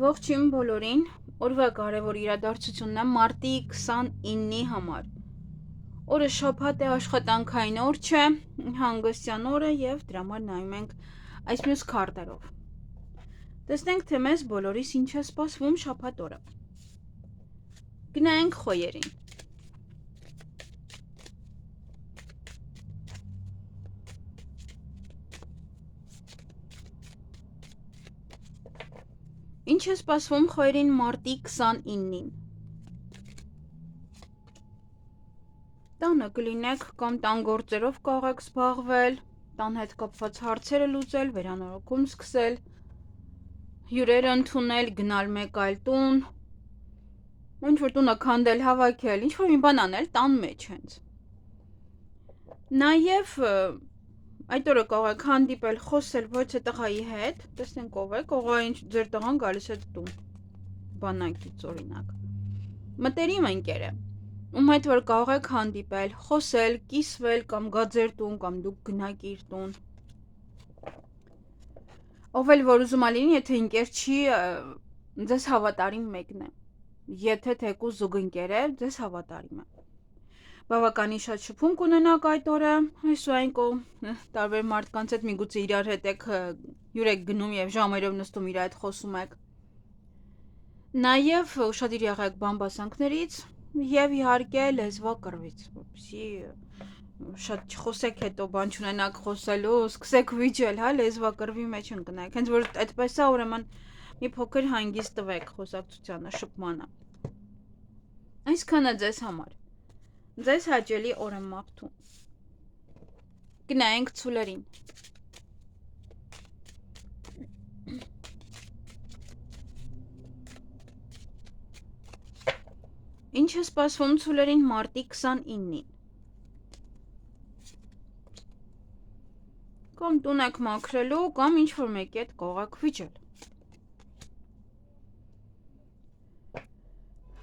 Ողջույն բոլորին, օրվա կարևոր իրադարձությունն է մարտի 29-ի համար։ Օրը շաբաթ է, աշխատանքային օր չէ, հանգստյան օր է եւ դրա համար նայում ենք այս մյուս քարտերով։ Տեսնենք, թե մեզ բոլորիս ինչ է սպասվում շաբաթ օրը։ Գնայինք խոյերին։ Ինչ է սպասվում խոյերին մարտի 29-ին։ Տանը կլինեք կամ տան գործերով կարող զբաղվել, տան հետ կապված հարցերը լուծել, վերանորոգում սկսել, հյուրեր ընդունել, գնալ մեկ այլ տուն, ինչ-որ տունը քանդել, հավաքել, ինչ-որ մի բան անել տան մեջ հենց։ Նաև այդ օրը կարող եք հանդիպել, խոսել ոչ թե տղայի հետ, տեսնենք ով է, կարող է ձեր տղան գալիս է տուն, բանակից օրինակ։ Մտերիմ ընկեր է, ում հետ որ կարող եք հանդիպել, խոսել, կիսվել կամ գա ձեր տուն կամ դուք գնաք իր տուն։ Ով էլ որ ուզում է լինի, եթե ընկեր չի, ձեզ հավատարիմ մեկն է։ Եթե թեկուզ զուգընկեր է, ձեզ հավատարիմ է։ Բավականին շատ շփում կունենաք այդ օրը, այս ու այն տարբեր մարդկանց հետ միգուցե իրար հետ եք հյուր եք գնում եւ ժամերով նստում իր հետ խոսում եք։ Նաեւ ուշադիր եղեք բամբասանքներից եւ իհարկե լեզվակռվից, որպեսզի շատ չխոսեք հետո բան չունենաք խոսելու, սկսեք վիճել, հա, լեզվակռվի մեջ ընկնեք։ Հենց որ այդպես է, ուրեմն մի փոքր հանգիստ տվեք խոսակցությանը, շփմանը։ Այսքանը ձեզ համար։ Ձեզ հաճելի օր եմ մաղթում։ Գնայինք ցուլերին։ Ինչ է սպասվում ցուլերին մարտի 29-ին։ Կամ տուն եք մաքրելու, կամ ինչ-որ մեկի հետ կարող եք վիճել։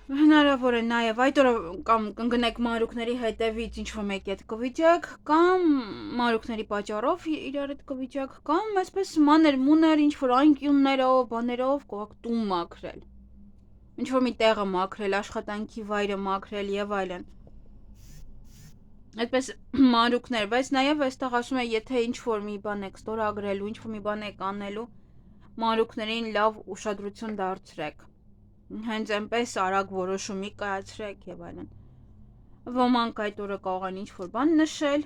Հնարավոր է նաև այդ օրը կամ կընկնեք մանրուքների հետևից ինչ-որ մեկի հետ կվիճեք, կամ մանրուքների պատճառով իրար հետ կվիճեք, կամ այսպես մանր-մունր ինչ-որ անկյուններով, բաներով կարող տուն մաքրել։ Ինչ-որ մի տեղը մաքրել, աշխատանքի վայրը մաքրել եւ այլն։ Այդպես մանրուքներ, բայց նաև այստեղ ասում է, եթե ինչ-որ մի բան եք ստորագրելու, ինչ-որ մի բան եք անելու, մանրուքներին լավ ուշադրություն դարձրեք։ Հենց այնպես արագ որոշումի կայացրեք եւ այլն։ Ոմանք այդ օրը կարող են ինչ-որ բան նշել,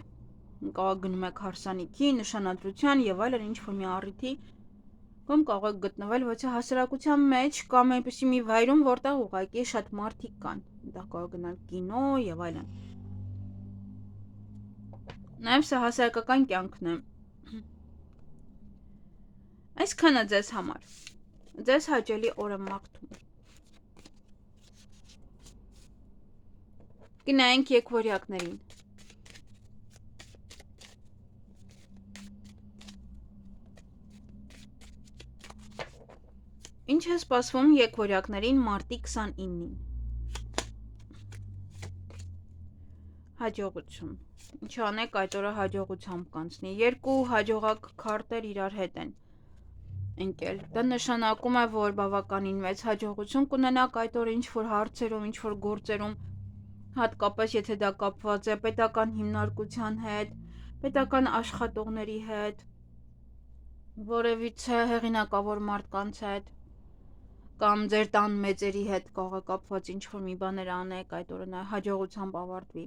կարող գնում եք հարսանիքի, նշանադրության եւ այլն ինչ-որ մի առիթի, կամ կարող եք գտնվել ոչ հասարակության մեջ կամ այնպեսի մի վայրում, որտեղ ուղղակի շատ մարդիկ կան։ Դա կարող գնալ կինո եւ այլն։ Նաեւ սա հասարակական կյանքն է։ Այսքանը ձեզ համար։ Ձեզ հաճելի օր եմ մաղթում։ Գնայինք եկվորյակներին։ Ինչ է սպասվում եկվորյակներին մարտի 29-ին։ Հաջողություն։ Ինչ անեք այդ օրը հաջողությամբ կանցնի։ Երկու հաջողակ քարտեր իրար հետ են ընկել։ Դա նշանակում է, որ բավականին մեծ հաջողություն կունենաք այդ օրը ինչ-որ հարցերում, ինչ-որ գործերում, հատկապես եթե դա կապված է պետական հիմնարկության հետ, պետական աշխատողների հետ, որևիցե հեղինակավոր մարդկանց հետ, կամ ձեր տան մեծերի հետ կարող է կապված ինչ-որ մի բաներ անեք, այդ օրը նա հաջողությամբ ավարտվի,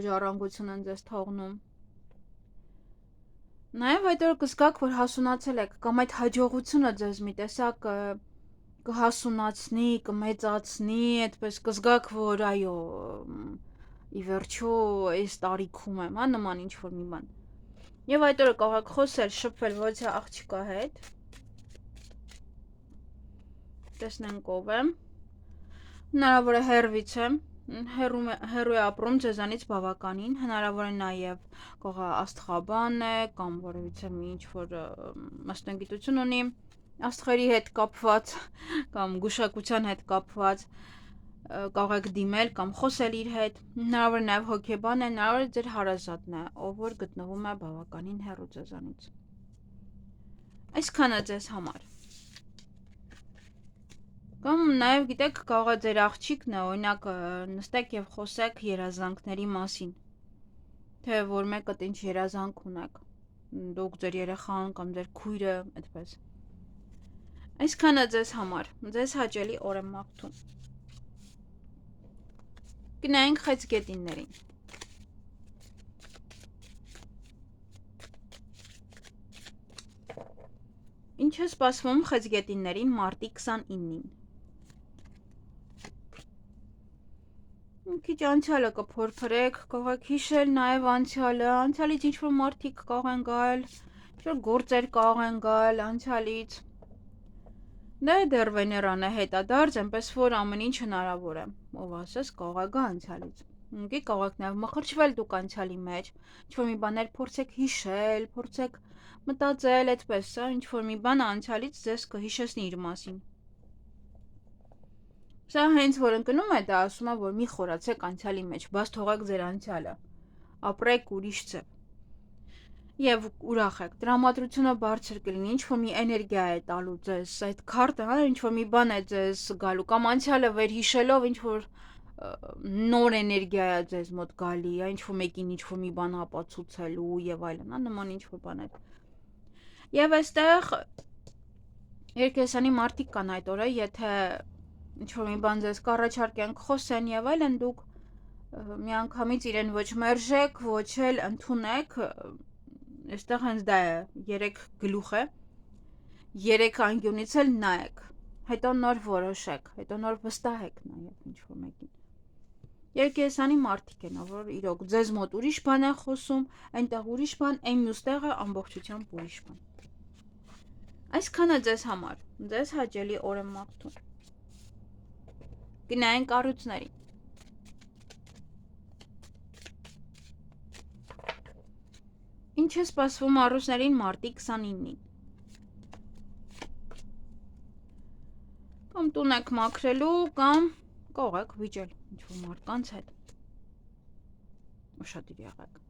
ժառանգություն են ձեզ թողնում։ Նաև այդ օրը կզգաք, որ հասունացել եք, կամ այդ հաջողությունը ձեզ մի տեսակ կհասունացնի, կմեծացնի, այդպես կզգաք, որ այո, ի վերջո այս տարիքում եմ, հա, նման ինչ-որ մի բան։ Եվ այդ օրը կարող եք խոսել, շփվել ոչ թե աղջկա հետ։ Տեսնենք ով է։ Հնարավոր է հեռվից է, հեռու է ապրում ձեզանից բավականին, հնարավոր է նաև կարող է աստղաբան է, կամ որևիցե մի ինչ-որ մասնագիտություն ունի, աստղերի հետ կապված, կամ գուշակության հետ կապված, կարող եք դիմել կամ խոսել իր հետ, հնարավոր է նաև հոգեբան է, հնարավոր է ձեր հարազատն է, ով որ գտնվում է բավականին հեռու ձեզանից։ Այսքանը ձեզ համար։ Կամ նաև գիտեք, կարող է ձեր աղջիկն է, օրինակ նստեք եւ խոսեք երազանքների մասին, թե որ մեկդ ինչ երազանք ունեք, դուք ձեր երեխան կամ ձեր քույրը, այդպես։ Այսքանը ձեզ համար, ձեզ հաճելի օր եմ մաղթում։ Գնայինք խեցգետիններին։ Ինչ է սպասվում խեցգետիններին մարտի 29-ին։ Մի քիչ անցյալը կփորփրեք, կարող եք հիշել նաև անցյալը, անցյալից ինչ-որ մարդիկ կարող են գալ, ինչ-որ գործեր կարող են գալ անցյալից։ Դա է դեռ Վեներան է հետադարձ, այնպես որ ամեն ինչ հնարավոր է, ով ասես կարող է գա անցյալից։ Ինքի կարող եք նաև մխրճվել դուք անցյալի մեջ, ինչ-որ մի բաներ փորձեք հիշել, փորձեք մտածել, այդպես, ինչ-որ մի բան անցյալից ձեզ կհիշեցնի իր մասին։ Սա հենց որ ընկնում է, դա ասում է, որ մի խորացեք անցյալի մեջ, բաց թողեք ձեր անցյալը, ապրեք ուրիշ ձև։ Եվ ուրախ եք, տրամադրությունը բարձր կլինի, ինչ-որ մի էներգիա է տալու ձեզ, այդ քարտը, ինչ-որ մի բան է ձեզ գալու, կամ անցյալը վերհիշելով ինչ-որ նոր էներգիա է ձեզ մոտ գալի, ինչ-որ մեկին ինչ-որ մի բան ապացուցելու եւ այլն, նման ինչ-որ բաներ։ Եվ այստեղ երկեսանի մարդիկ կան այդ օրը, եթե ինչ-որ մի բան ձեզ կառաջարկենք խոսեն եւ այլն, դուք միանգամից իրեն ոչ մերժեք, ոչ էլ ընդունեք, այստեղ հենց դա է, 3 գլուխ է, 3 անկյունից էլ նայեք, հետո նոր որոշեք, հետո նոր վստահեք նաեւ ինչ-որ մեկին։ Երկեսանի մարդիկ են, որ իրոք ձեզ մոտ ուրիշ բան է խոսում, այնտեղ ուրիշ բան, այն մյուս տեղը ամբողջությամբ ուրիշ բան։ Այսքանը ձեզ համար, ձեզ հաճելի օր եմ մաղթում։ Գնային կառույցներին։ Ինչ է սպասվում առուսներին մարտի 29-ին։ Կամ տուն եք մաքրելու, կամ կարող եք վիճել ինչ-որ մարդկանց հետ։ Ուշադիր եղեք։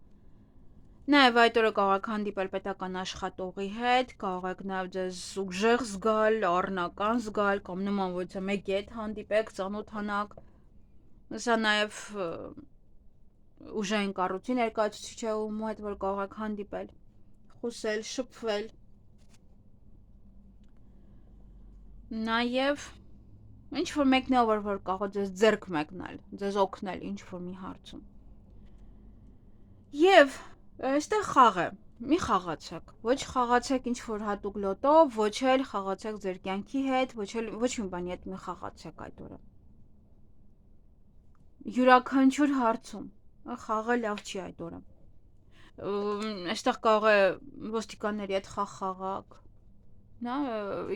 Նաև այդ օրը կարող եք հանդիպել պետական աշխատողի հետ, կարող եք նաև ձեզ ուժեղ զգալ, առնական զգալ, կամ նման ոչը մեկի հետ հանդիպեք, ծանոթանաք։ Սա նաև ուժային կառույցի ներկայացուցիչ է, ում հետ որ կարող եք հանդիպել, խոսել, շփվել։ Նաև ինչ-որ մեկն է, որ կարող է ձեզ ձեռք մեկնել, ձեզ օգնել ինչ-որ մի հարցում։ Եվ այստեղ խաղ է, մի խաղացեք, ոչ խաղացեք ինչ-որ հատուկ լոտով, ոչ էլ խաղացեք ձեր կյանքի հետ, ոչ մի բանի հետ մի խաղացեք այդ օրը։ Յուրաքանչյուր հարցում խաղը լավ չի այդ օրը։ Այստեղ կարող է ոստիկանների հետ խաղաք, նա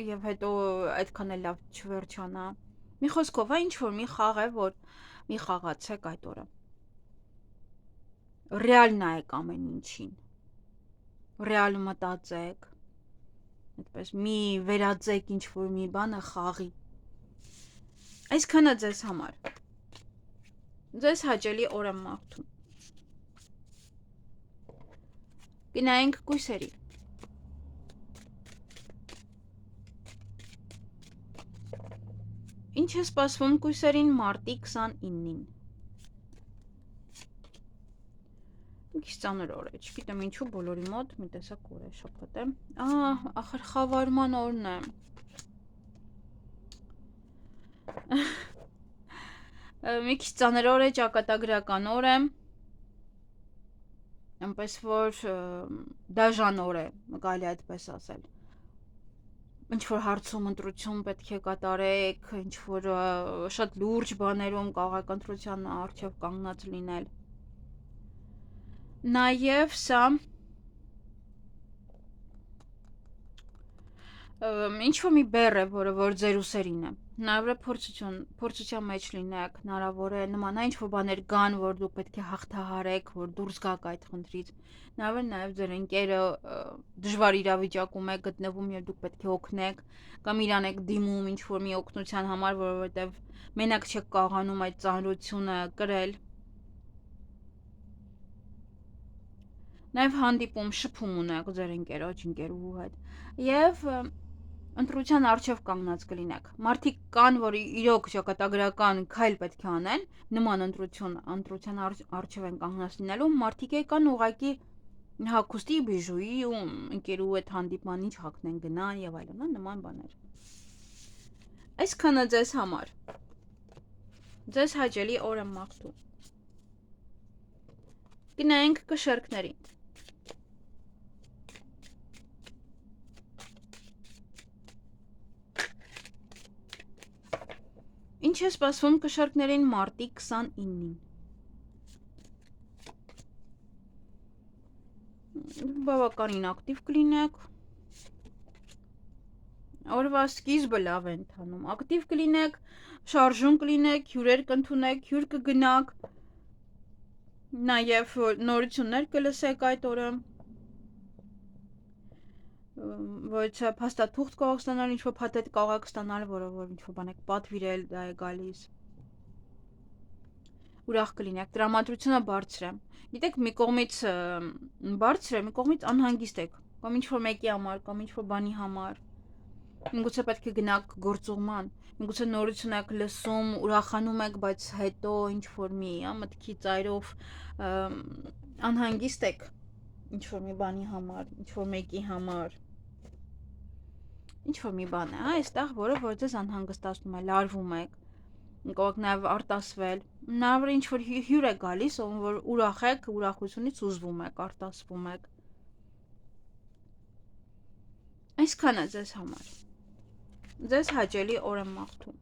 եւ հետո այդքան էլ լավ չվերջանա։ Մի խոսքով, ինչ-որ մի խաղ է, որ մի խաղացեք այդ օրը։ Ռեալ նայեք ամեն ինչին, ռեալ մտածեք, այդպես մի վերածեք ինչ-որ մի բանը խաղի։ Այսքանը ձեզ համար, ձեզ հաճելի օր եմ մաղթում։ Գնայինք կույսերի։ Ինչ է սպասվում կույսերին մարտի 29-ին։ Մի քիչ ծանր օր է, չգիտեմ ինչու բոլորի մոտ մի տեսակ օր է շփոթ է։ Ախր խավարման օրն է։ Մի քիչ ծանր օր է, ճակատագրական օր է։ Այնպես որ դաժան օր է, կարելի այդպես ասել։ Ինչ-որ հարցում ընտրություն պետք է կատարեք, ինչ-որ շատ լուրջ բաներում կարող եք ընտրության առջև կանգնած լինել։ Նաև սա ինչ-որ մի բեռ է, որ ձեր ուսերին է։ Հնարավոր է փորձության մեջ լինեք, հնարավոր է նմանա ինչ-որ բաներ կան, որ դուք պետք է հաղթահարեք, որ դուրս գաք այդ խնդրից։ Հնարավոր է նաև ձեր ընկերը դժվար իրավիճակում է գտնվում եւ դուք պետք է օգնեք, կամ իրան եք դիմում ինչ-որ մի օգնության համար, որովհետեւ մենակ չեք կարողանում այդ ծանրությունը կրել։ Նաև հանդիպում, շփում ունեք ձեր ընկերոջ, ընկերուհու հետ։ Եվ ընտրության առջև կանգնած կլինեք։ Մարդիկ կան, որ իրոք ճակատագրական քայլ պետք է անեն, նման ընտրության առջև են կանգնած լինելու, մարդիկ կան ուղղակի հագուստի բիժուի ու ընկերու հետ հանդիպմանից հագնեն գնան եւ այլն, նման բաներ։ Այսքանը ձեզ համար։ Ձեզ հաճելի օր եմ մաղթում։ Գնանք կշերկներին։ Ինչ է սպասվում կշերկներին մարտի 29-ին։ Բավականին ակտիվ կլինեք։ Օրվա սկիզբը լավ է ընթանում։ Ակտիվ կլինեք, շարժուն կլինեք, հյուրեր կընդունեք, հյուր կգնաք։ Նաև նորություններ կլսեք այդ օրը։ Ոչ փաստաթուղթ կարող ստանալ, ինչ-որ փաթեթ կարող ստանալ, որը որ ինչ-որ բան եք պատվիրել, դա է գալիս։ Ուրախ կլինեք, տրամադրությունը բարձր է։ Գիտեք, մի կողմից բարձր է, մի կողմից անհանգիստ եք, կամ ինչ-որ մեկի համար, կամ ինչ-որ բանի համար։ Միգուցե պետք է գնաք գործուղման, միգուցե նորություն եք լսում, ուրախանում եք, բայց հետո ինչ-որ մի մտքի ծայրով անհանգիստ եք ինչ-որ մի բանի համար, ինչ-որ մեկի համար։ Ինչ-որ մի բան է, այստեղ, որը որ ձեզ անհանգստացնում է, լարվում եք։ Կարող նաև արտասվել, նաև ինչ-որ հյուր է գալիս, ով որ ուրախ եք, ուրախությունից ուզվում եք, արտասվում եք։ Այսքանը ձեզ համար։ Ձեզ հաճելի օր եմ մաղթում։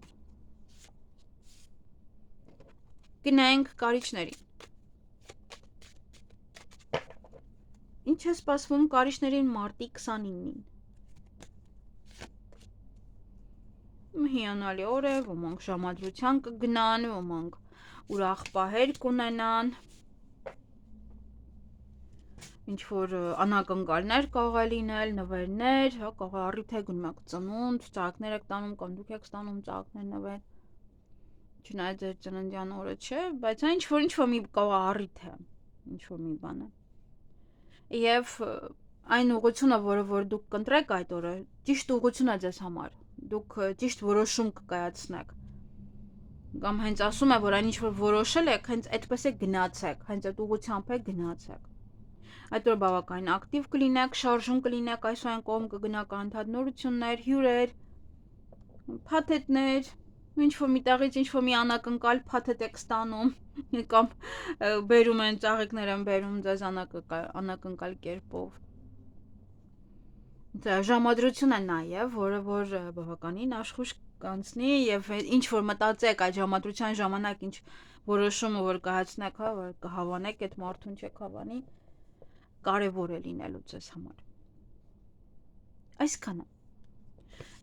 Գնանք կարիճներին։ Ինչ է սպասվում կարիճներին մարտի 29-ին։ Հիանալի օր է, ոմանք ժամադրության կգնան, ոմանք ուրախ պահեր կունենան, ինչ-որ անակնկալներ կարող է լինել, նվերներ, կարող է առիթ է գնում եք ծնունդ, ծաղիկներ եք տանում կամ դուք եք ստանում ծաղիկներ նվեր, չնայած ձեր ծննդյան օրը չէ, բայց ինչ-որ մի կարող է առիթ է, ինչ-որ մի բան է։ Եվ այն ուղղությունը, որը դուք կընտրեք այդ օրը, ճիշտ ուղղություն է ձեզ համար, դուք ճիշտ որոշում կկայացնեք, կամ հենց ասում է, որ այն ինչ-որ որոշել եք, հենց այդպես է գնացեք, հենց այդ ուղղությամբ է գնացեք։ Այդ օրը բավականին ակտիվ կլինեք, շարժուն կլինեք, այսօր այն կողմ կգնաք անընդհատ նորություններ, հյուրեր, փաթեթներ, ինչ-որ մի տեղից ինչ-որ մի անակնկալ փաթեթ եք ստանում, կամ բերում են ծաղիկներ են բերում ձեզ անակնկալ կերպով։ Ժամադրություն է նաև, որը որ բավականին աշխույժ կանցնի եւ ինչ որ մտածեք այդ ժամադրության ժամանակ ինչ որոշումը որ կայացնեք, որ կհավանեք այդ մարդուն չեք հավանի, կարևոր է լինելու ձեզ համար։ Այսքանը։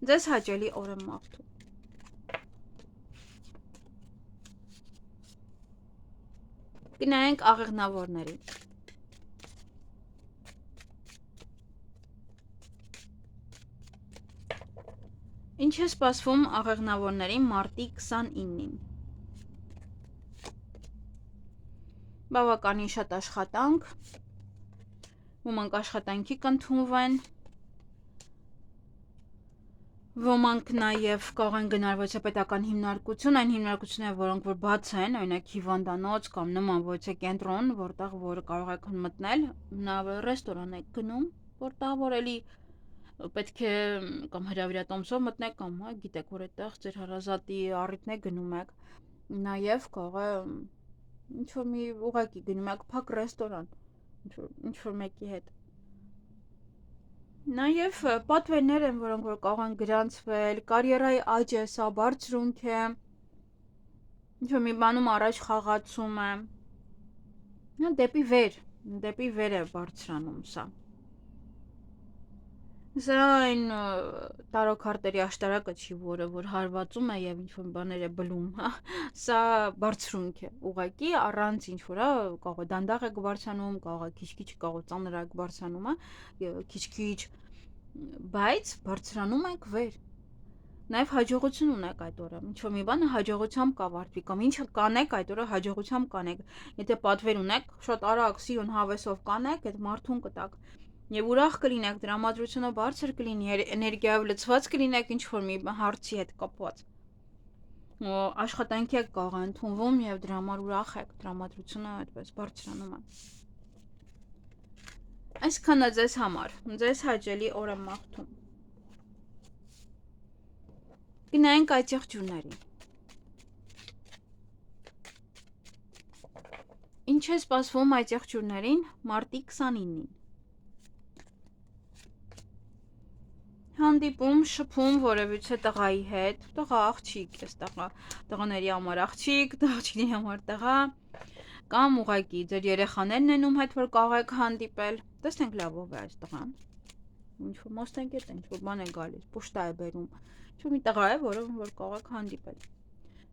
Ձեզ հաճելի օր եմ մաղթում։ Գնանք աղեղնավորներին։ Ինչ է սպասվում աղեղնավորներին մարտի 29-ին։ Բավականին շատ աշխատանք, ոմանք աշխատանքի կընդունվեն, ոմանք նաև կարող են գնալ պետական հիմնարկություն, այն հիմնարկությունները, որոնք որ բաց են, օրինակ հիվանդանոց կամ նման կենտրոն, որտեղ որ կարող եք մտնել, նաև ռեստորան եք գնում, որտեղ որ էլի պետք է կամ հրավիրատոմսով մտնեք կամ գիտեք որ այդտեղ ձեր հարազատի առիթն է գնում եք, նաև կարող է ինչ-որ մի ուղղակի գնում եք փակ ռեստորան, ինչ-որ մեկի հետ։ Նաև պատվերներ են, որոնք որ կարող են գրանցվել, կարիերայի աճ է, սա բարձրունք է, ինչ-որ մի բանում առաջ խաղացում է, դեպի վեր է բարձրանում սա։ Սա այն տարոքարտերի աշտարակը չի, որը որ հարվածում է եւ ինչ-որ բաներ է բլում, սա բարձրունք է, ուղղակի առանց ինչ-որ, կարող է դանդաղ եք բարձրանում, կարող է քիչ-քիչ, կարող է ծանր եք բարձրանում, քիչ-քիչ, բայց բարձրանում եք վեր։ Նաև հաջողություն ունեք այդ օրը, ինչ-որ մի բանը հաջողությամբ կավարտվի, կամ ինչը կանեք այդ օրը հաջողությամբ կանեք։ Եթե պատվեր ունեք, շատ արագ սիրուն հավեսով կանեք, այդ մարդուն կտակ։ Եվ ուրախ կլինեք, տրամադրությունը բարձր կլինի, էներգիայով լցված կլինեք ինչ-որ մի հարցի հետ կապված։ Աշխատանքի եք կարող ընդունվում եւ դրա համար ուրախ եք, տրամադրությունը այդպես բարձրանում է։ Այսքանը ձեզ համար, ձեզ հաճելի օր եմ մաղթում։ Գնայինք այդ եղջյուրներին։ Ինչ է սպասվում այդ եղջյուրներին մարտի 29-ին։ Հանդիպում, շփում որևիցե տղայի հետ, տղա աղջիկ, ես տղաների համար աղջիկ, աղջիկների համար տղա, կամ ուղղակի ձեր երեխաներն են ում հետ որ կարող եք հանդիպել, տեսնենք լավով է այս տղան, ինչ-որ մոստենկետ է, ինչ-որ բան է գալիս, պուշտա է բերում, ինչ-որ մի տղա է, որով որ կարող եք հանդիպել,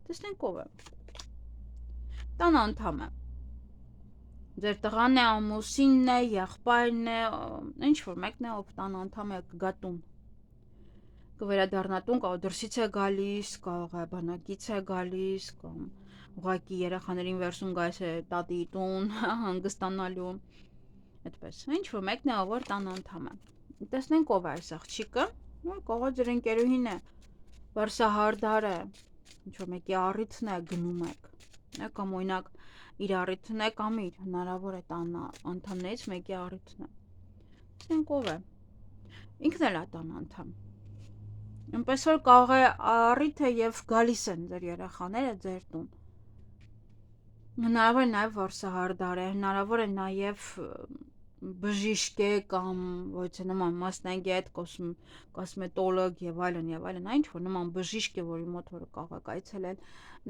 տեսնենք ով է, տան անդամ է, ձեր տղան է, ամուսինն է, եղբայրն է, ինչ-որ մեկն է, ով տան անդամ է, կգա տուն, կվերադառնա տուն, կարող դրսից է գալիս, կարող է բանակից է գալիս, կամ ուղղակի երեխաներին վերցում գալիս է տատի տուն, հանգստանալու, այդպես, ինչ-որ մեկն է, ով որ տան անդամ է, տեսնենք ով է այս աղջիկը, կարող է ձեր ընկերուհին է, վարսահարդար է, ինչ-որ մեկի առիթն է, գնում եք, կամ օրինակ իր առիթն է, կամ իր, հնարավոր է տան անդամներից մեկի առիթն է, տեսնենք ով է, ինքն էլ է տան անդամ, այնպես որ կարող է առիթը և գալիս են ձեր երեխաները ձեր տուն, հնարավոր է նաև վարսահարդար է, հնարավոր է նաև բժիշկ է կամ ոչ նման մասնագետ, կոսմետոլոգ եւ այլն, այն ինչ որ նման բժիշկ է, որի մոտ որ կարող եք այցելել,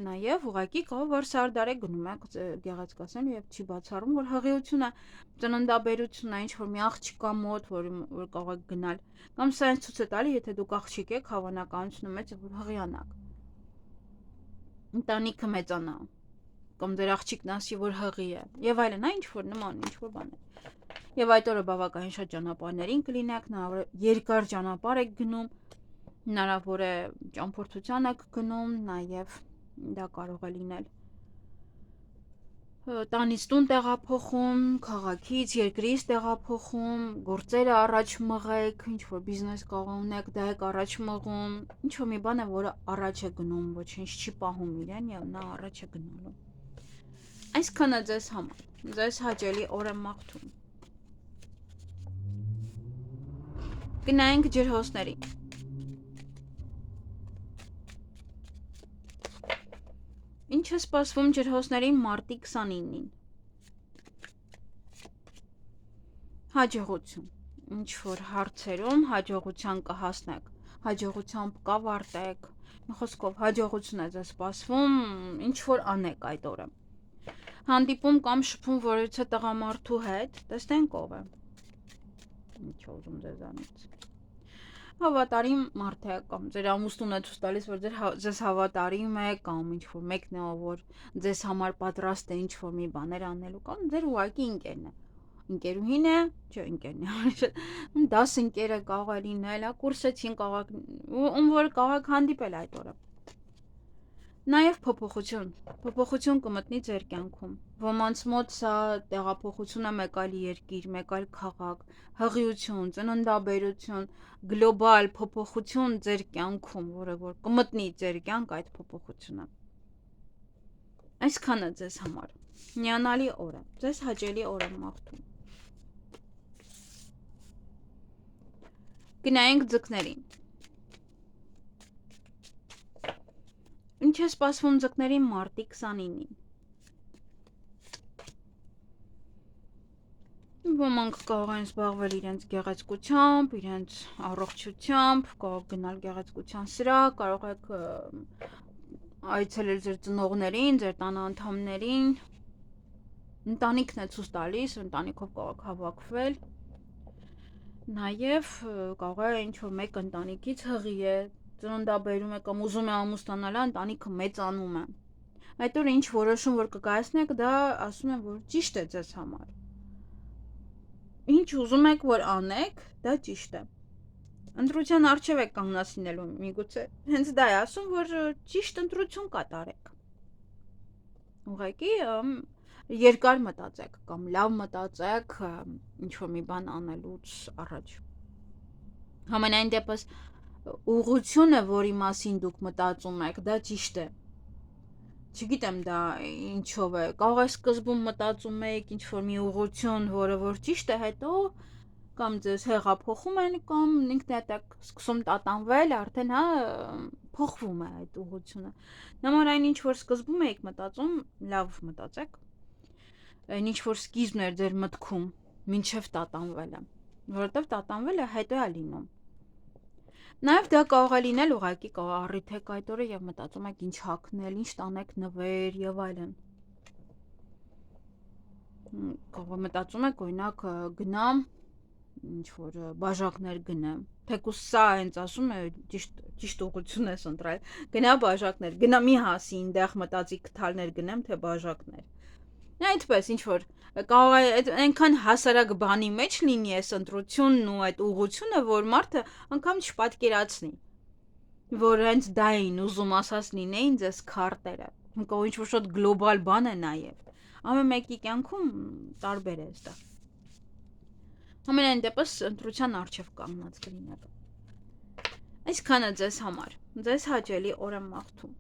նաև ուղղակի կարող վարսահարդար է գնում եք գեղեցկացնելու եւ չի բացառում, որ հղիություն է, ծննդաբերություն է, ինչ որ մի աղջկա մոտ, որ կարող եք գնալ, կամ սա ինձ ցույց է տալի, եթե դուք աղջիկ եք, հավանականությունը մեծ է, որ հղիանաք, ընտանիքը մեծանա, կամ դեր աղջիկն ասի, որ հղի է, եւ այլն, այն ինչ որ նման, ինչ որ բան է։ Եվ այդ օրը բավականին շատ ճանապարհներին կլինեք, հնարավոր է երկար ճանապարհ եք գնում, հնարավոր է ճամփորդության եք գնում, նաև դա կարող է լինել տանից տուն տեղափոխում, քաղաքից, երկրից տեղափոխում, գործերը առաջ մղեք, ինչ որ բիզնես կարող ունեք, դա եք առաջ մղում, ինչ որ մի բան է, որը առաջ է գնում, ոչինչ չի պահում իրեն եւ նա առաջ է գնալու։ Այսքանը ձեզ համար, ձեզ հաճելի օր եմ մաղթում։ Գնայինք ջրհոսներին։ Ինչ է սպասվում ջրհոսներին մարտի 29-ին։ Հաջողություն։ Ինչ որ հարցերում հաջողության կհասնեք, հաջողությամբ կավարտեք, մի խոսքով հաջողություն է ձեզ սպասվում, ինչ որ անեք այդ օրը։ Հանդիպում կամ շփում որևիցե տղամարդու հետ, տեսնենք ով է։ Ինչ ուզում ձեզանից։ Հավատարիմ մարդ է կամ ձեր ամուսնուն է ցույց տալիս, որ ձեզ հավատարիմ է կամ ինչ որ մեկն է, ով որ ձեզ համար պատրաստ է ինչ որ մի բաներ անելու կամ ձեր ուղակի ընկերն է։ Ընկերուհին է, չէ, ընկերն է։ Դաս ընկերը կարող է լինել, կուրսեցին կարող ում որ կարող եք հանդիպել այդ օրը։ Նաև փոփոխություն կմտնի ձեր կյանքում։ Ոմանց մոտ սա տեղափոխությունը մեկ այլ երկիր, մեկ այլ քաղաք, հղիություն, ծննդաբերություն, գլոբալ փոփոխություն ձեր կյանքում, որը որ կմտնի ձեր կյանք այդ փոփոխությունը։ Այսքանը ձեզ համար։ Հիանալի օր է, ձեզ հաճելի օր եմ մաղթում։ Գնայինք ձկներին։ Ինչ է սպասվում ձկներին մարտի 29-ին։ Ոմանք կարող են զբաղվել իրենց գեղեցկությամբ, իրենց առողջությամբ, կարող գնալ գեղեցկության սրահ, կարող եք այցելել ձեր ծնողներին, ձեր տան անդամներին, ընտանիքն է ցույց տալիս, ընտանիքով կարող եք հավաքվել, նաև կարող է ինչ-որ մեկ ընտանիքից հղի է, ծննդաբերում է կամ ուզում է ամուսնանալ, ընտանիքը մեծանում է։ Այդ օրը ինչ որոշում որ կկայացնեք, դա ասում եմ, որ ճիշտ է ձեզ համար։ Ինչ ուզում եք որ անեք, դա ճիշտ է։ Ընտրության առջև եք կանգնած լինելու, միգուցե հենց դա է ասում, որ ճիշտ ընտրություն կատարեք։ Ուղղակի երկար մտածեք կամ լավ մտածեք ինչ-որ մի բան անելուց առաջ։ Համենայն դեպս ուղղությունը, որի մասին դուք մտածում եք, դա ճիշտ է։ Չգիտեմ դա ինչով է, կարող է սկզբում մտածում եք ինչ-որ մի ուղղություն, որը որ ճիշտ է, հետո կամ ձեզ հեղափոխում են, կամ ինքներդ եք սկսում տատանվել, արդեն հա փոխվում է այդ ուղղությունը։ Նման այն ինչ որ սկզբում եք մտածում, լավ մտածեք։ Այն ինչ որ սկիզբն էր ձեր մտքում, մինչև տատանվելը, որովհետև տատանվելը հետո է լինում։ Նաև դա կարող է լինել ուղղակի առիթ եք այդ օրը եւ մտածում եք ինչ հագնել, ինչ տանեք նվեր եւ այլն։ Կարող է մտածում եք օրինակ գնամ ինչ որ բաժակներ գնեմ, թեկուզ սա հենց ասում է ճիշտ ուղղություն ես ընտրել, գնա բաժակներ, գնա մի հասի այնտեղ մտածի քթալներ գնեմ, թե բաժակներ։ Այդպես ինչ որ կարող է այնքան հասարակ բանի մեջ լինի այս ընտրությունն ու այդ ուղղությունը, որ մարդը անգամ չպատկերացնի, որ հենց դա էին ուզում ասած լինեին ձեզ քարտերը։ Կարող ինչ որ շատ գլոբալ բան է նաև։ Ամեն մեկի կյանքում տարբեր է դա։ Ամենայն դեպս ընտրության առջև կանգնած կլինեք։ Այսքանը ձեզ համար։ Ձեզ հաճելի օր եմ մաղթում։